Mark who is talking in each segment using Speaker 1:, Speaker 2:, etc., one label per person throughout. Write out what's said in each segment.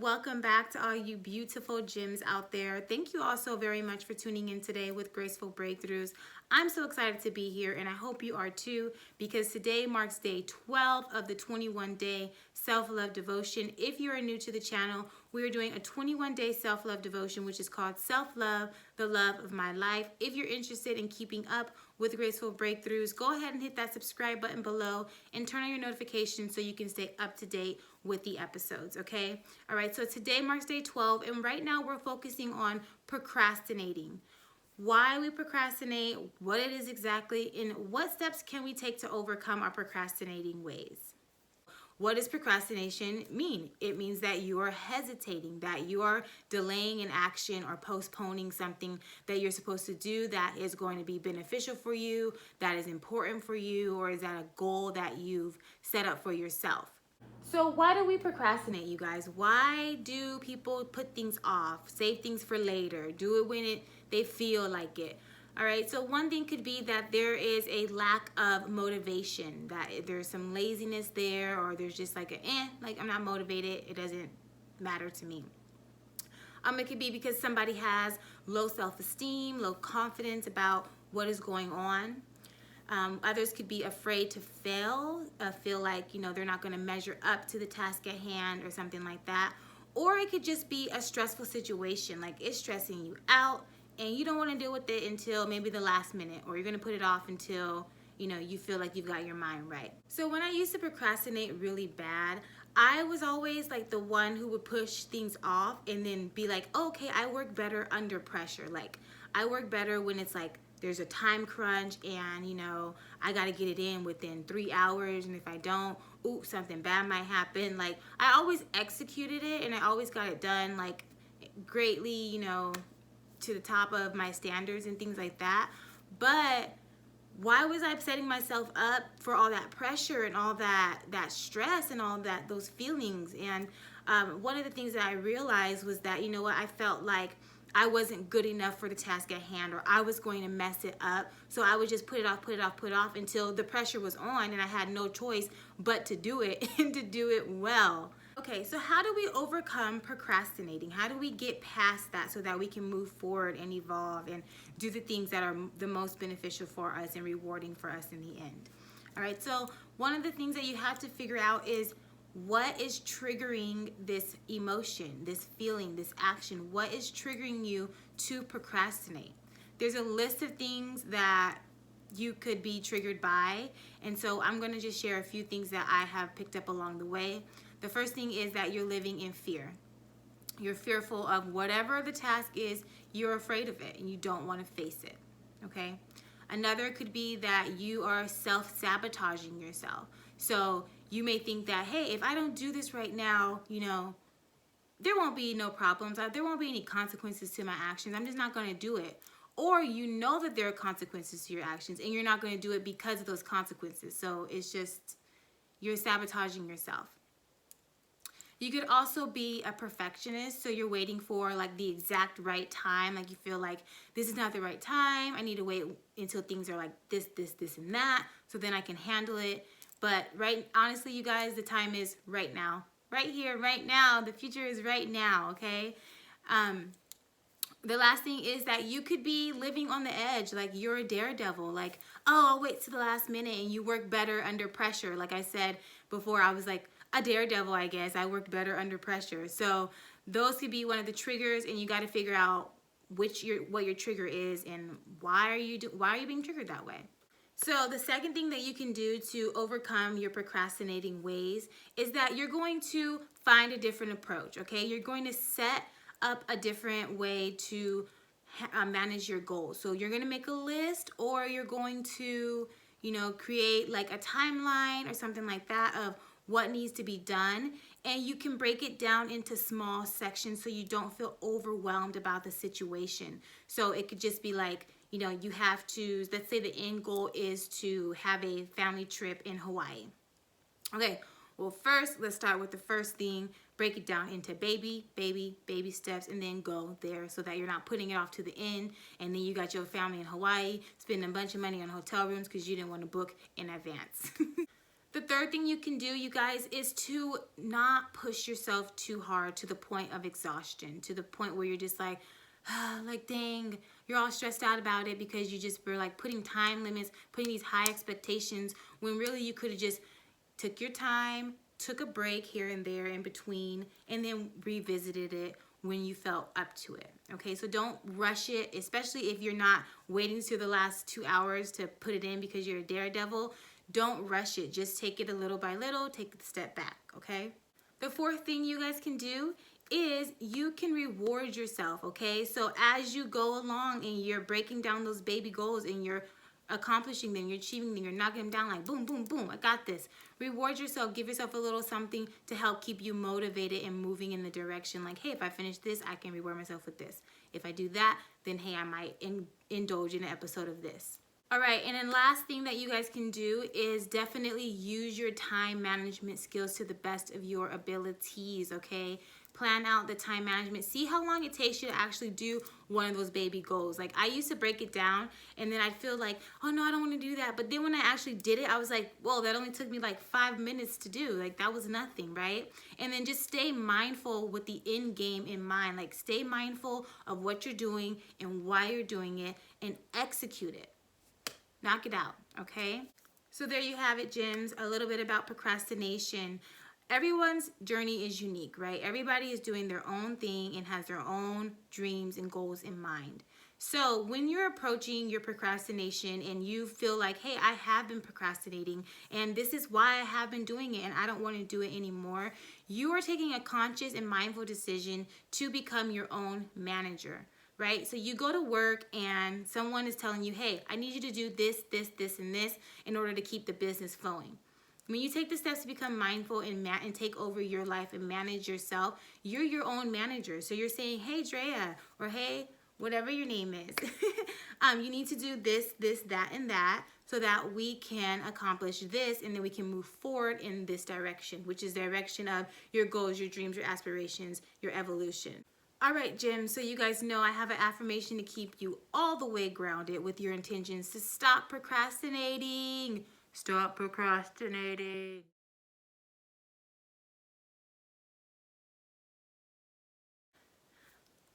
Speaker 1: welcome back to all you beautiful gems out there. Thank you all so very much for tuning in today with Graceful Breakthroughs. I'm so excited to be here, and I hope you are too, because today marks day 12 of the 21-day self-love devotion. If you are new to the channel, we are doing a 21-day self-love devotion, which is called Self-Love, the Love of My Life. If you're interested in keeping up with Graceful Breakthroughs, go ahead and hit that subscribe button below and turn on your notifications so you can stay up to date with the episodes, okay? All right, so today marks day 12, and right now we're focusing on procrastinating. Why we procrastinate, what it is exactly, and what steps can we take to overcome our procrastinating ways. What does procrastination mean? It means that you are hesitating, that you are delaying an action or postponing something that you're supposed to do that is going to be beneficial for you, that is important for you, or is that a goal that you've set up for yourself. So why do we procrastinate, you guys? Why do people put things off, save things for later, do it when they feel like it? All right, so one thing could be that there is a lack of motivation, that there's some laziness there, or there's just like like I'm not motivated, it doesn't matter to me. It could be because somebody has low self-esteem, low confidence about what is going on. Others could be afraid to fail, feel like, they're not going to measure up to the task at hand or something like that. Or it could just be a stressful situation, like it's stressing you out and you don't want to deal with it until maybe the last minute, or you're going to put it off until, you feel like you've got your mind right. So when I used to procrastinate really bad, I was always like the one who would push things off and then be like, oh, okay, I work better under pressure. Like I work better when it's like, there's a time crunch and I got to get it in within 3 hours, and if I don't, oops, something bad might happen. Like I always executed it and I always got it done like greatly, to the top of my standards and things like that. But why was I setting myself up for all that pressure and all that stress and all those feelings? And one of the things that I realized was that, I felt like I wasn't good enough for the task at hand, or I was going to mess it up. So I would just put it off until the pressure was on and I had no choice but to do it and to do it well. Okay, so how do we overcome procrastinating? How do we get past that so that we can move forward and evolve and do the things that are the most beneficial for us and rewarding for us in the end? All right, so one of the things that you have to figure out is what is triggering this emotion, this feeling, this action. What is triggering you to procrastinate? There's a list of things that you could be triggered by, and so I'm going to just share a few things that I have picked up along the way. The first thing is that you're living in fear. You're fearful of whatever the task is, you're afraid of it and you don't want to face it, okay? Another could be that you are self-sabotaging yourself. So you may think that, hey, if I don't do this right now, there won't be no problems. There won't be any consequences to my actions. I'm just not going to do it. Or you know that there are consequences to your actions and you're not going to do it because of those consequences. So it's just, you're sabotaging yourself. You could also be a perfectionist, so you're waiting for like the exact right time. Like you feel like this is not the right time. I need to wait until things are like this, and that, so then I can handle it. But honestly, you guys, the time is right now. Right here, right now. The future is right now, okay? The last thing is that you could be living on the edge, like you're a daredevil. Like, oh, I'll wait to the last minute, and you work better under pressure. Like I said before, I was like a daredevil, I guess. I worked better under pressure. So those could be one of the triggers, and you got to figure out what your trigger is and why are you being triggered that way. So the second thing that you can do to overcome your procrastinating ways is that you're going to find a different approach, okay? You're going to set up a different way to manage your goals. So you're going to make a list, or you're going to, create like a timeline or something like that of what needs to be done, and you can break it down into small sections so you don't feel overwhelmed about the situation. So it could just be like, you have to, let's say the end goal is to have a family trip in Hawaii. Okay, well first, let's start with the first thing. Break it down into baby steps, and then go there so that you're not putting it off to the end, and then you got your family in Hawaii, spending a bunch of money on hotel rooms because you didn't want to book in advance. The third thing you can do, you guys, is to not push yourself too hard to the point of exhaustion, to the point where you're just like, like, dang, you're all stressed out about it because you just were like putting time limits, putting these high expectations, when really you could have just took your time, took a break here and there in between, and then revisited it when you felt up to it. Okay, so don't rush it, especially if you're not waiting to the last 2 hours to put it in because you're a daredevil. Don't rush it. Just take it a little by little, take a step back, okay? The fourth thing you guys can do is you can reward yourself, okay? So as you go along and you're breaking down those baby goals and you're accomplishing them, you're achieving them, you're knocking them down like boom, boom, boom, I got this. Reward yourself, give yourself a little something to help keep you motivated and moving in the direction like, hey, if I finish this, I can reward myself with this. If I do that, then hey, I might indulge in an episode of this. All right, and then last thing that you guys can do is definitely use your time management skills to the best of your abilities, okay? Plan out the time management. See how long it takes you to actually do one of those baby goals. Like, I used to break it down, and then I'd feel like, oh no, I don't want to do that. But then when I actually did it, I was like, whoa, that only took me like 5 minutes to do. Like, that was nothing, right? And then just stay mindful with the end game in mind. Like, stay mindful of what you're doing and why you're doing it, and execute it. Knock it out, okay? So there you have it, gems, a little bit about procrastination. Everyone's journey is unique, right? Everybody is doing their own thing and has their own dreams and goals in mind. So when you're approaching your procrastination and you feel like, hey, I have been procrastinating and this is why I have been doing it and I don't want to do it anymore, you are taking a conscious and mindful decision to become your own manager. Right? So you go to work and someone is telling you, hey, I need you to do this, this, this, and this in order to keep the business flowing. When you take the steps to become mindful and take over your life and manage yourself, you're your own manager. So you're saying, hey, Drea, or hey, whatever your name is, you need to do this, this, that, and that so that we can accomplish this and then we can move forward in this direction, which is the direction of your goals, your dreams, your aspirations, your evolution. All right, gems, so you guys know I have an affirmation to keep you all the way grounded with your intentions to stop procrastinating. Stop procrastinating.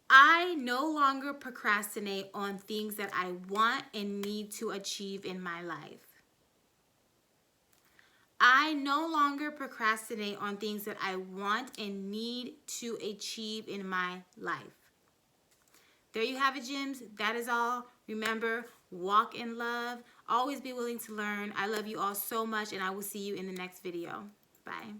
Speaker 1: I no longer procrastinate on things that I want and need to achieve in my life. I no longer procrastinate on things that I want and need to achieve in my life. There you have it, gems. That is all. Remember, walk in love. Always be willing to learn. I love you all so much, and I will see you in the next video. Bye.